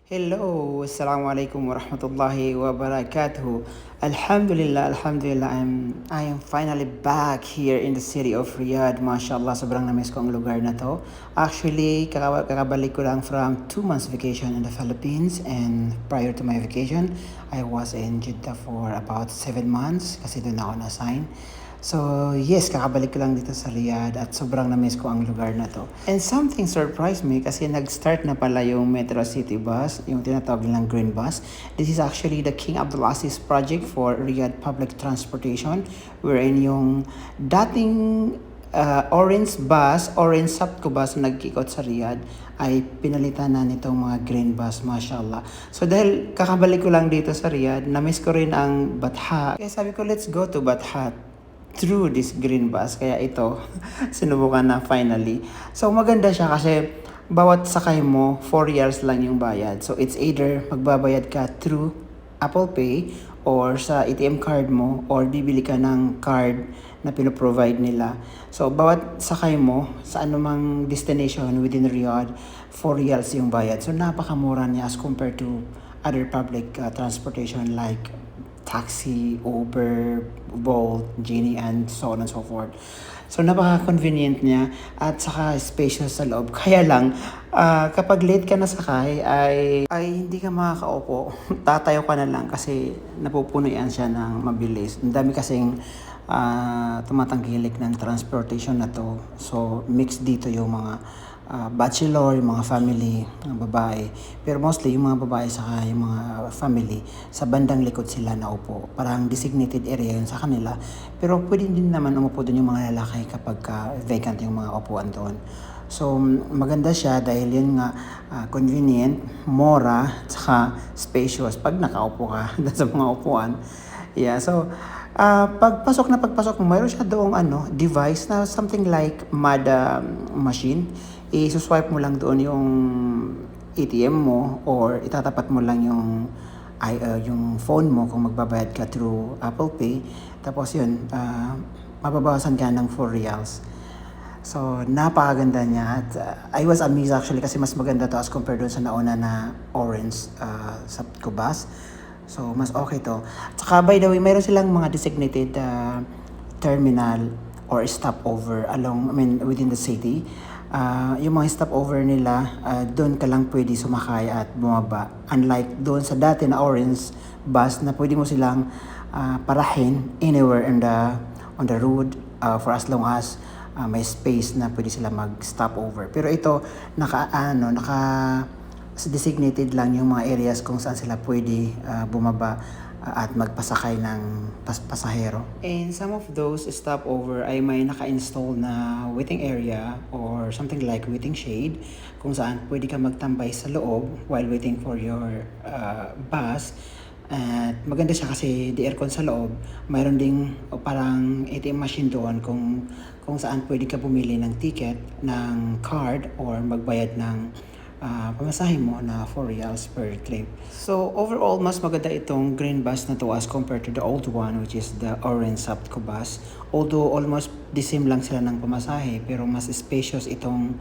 Hello, Assalamualaikum warahmatullahi wabarakatuh. Alhamdulillah, Alhamdulillah, I am finally back here in the city of Riyadh. MashaAllah, sobrang na-miss ko ang lugar na to. Actually, kakabalik ko lang from 2 months vacation in the Philippines, and prior to my vacation, I was in Jeddah for about 7 months kasi doon ako na-assign. So, yes, kakabalik ko lang dito sa Riyadh at sobrang na-miss ko ang lugar na to. And something surprised me kasi nag-start na pala yung Metro City Bus, yung tinatawag nilang Green Bus. This is actually the King Abdulaziz project for Riyadh Public Transportation, wherein yung dating orange bus, orange Sapco bus na nag-ikot sa Riyadh ay pinalitan na nitong mga green bus, mashallah. So dahil kakabalik ko lang dito sa Riyadh, na-miss ko rin ang Batha. Kaya sabi ko, let's go to Batha through this green bus. Kaya ito, sinubukan na finally. So maganda siya kasi bawat sakay mo, 4 years lang yung bayad. So it's either magbabayad ka through Apple Pay or sa ATM card mo or bibili ka ng card na pinoprovide nila. So bawat sakay mo sa anumang destination within Riyadh, 4 years yung bayad. So napakamura niya as compared to other public transportation like taxi, Uber, Bolt, Genie, and so on and so forth. So, napaka-convenient niya at saka spacious sa loob. Kaya lang, kapag late ka na sakay, ay hindi ka makakaupo. Tatayo ka na lang kasi napupuno yan siya ng mabilis. Ang dami kasing tumatangkilik ng transportation na to. So, mix dito yung mga bachelor, yung mga family, mga babae. Pero mostly, yung mga babae saka yung mga family, sa bandang likod sila naupo. Parang designated area yun sa kanila. Pero pwede din naman umupo doon yung mga lalaki kapag vacant yung mga upuan doon. So, maganda siya dahil yun nga convenient, mura, saka spacious pag nakaupo ka sa mga upuan. Yeah, so, pagpasok mo, mayroon siya doong device na something like MAD machine. I-swipe mo lang doon yung ATM mo or itatapat mo lang yung phone mo kung magbabayad ka through Apple Pay. Tapos yun, mababawasan ka ng 4 reals. So, napakaganda niya at I was amazed actually kasi mas maganda to as compared doon sa nauna na orange sa Kubas. So, mas okay to. Tsaka by the way, mayroon silang mga designated terminal or stopover within the city. Yung mga stopover nila, doon ka lang pwede sumakay at bumaba. Unlike doon sa dati na orange bus na pwede mo silang parahin anywhere on the road for as long as may space na pwede sila mag-stopover. Pero ito, designated lang yung mga areas kung saan sila pwede bumaba at magpasakay ng pasahero. And some of those stopover ay may naka-install na waiting area or something like waiting shade kung saan pwede ka magtambay sa loob while waiting for your bus. At maganda siya kasi the aircon sa loob. Mayroon ding parang ATM machine doon kung saan pwede ka bumili ng ticket, ng card or magbayad ng pamasahe mo na 4 reals per trip. So overall, mas maganda itong green bus na to as compared to the old one which is the orange Sapco bus. Although almost the same lang sila ng pamasahe pero mas spacious itong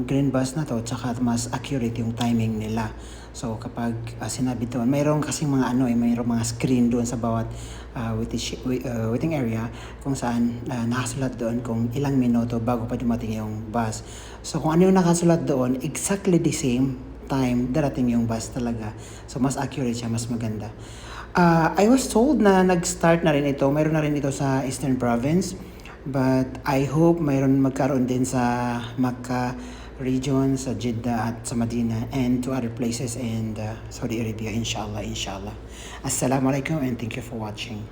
green bus na to tsaka mas accurate yung timing nila. So kapag sinabi doon, mayroong kasing mga mayroong mga screen doon sa bawat waiting area kung saan nakasulat doon kung ilang minuto bago pa dumating yung bus. So kung ano yung nakasulat doon, exactly the same time darating yung bus talaga. So mas accurate siya, mas maganda. I was told na nag-start na rin ito. Mayroon na rin ito sa Eastern Province. But I hope mayroon magkaroon din sa Makkah region, sa Jeddah at sa Medina and to other places in Saudi Arabia, inshallah. Assalamualaikum and thank you for watching.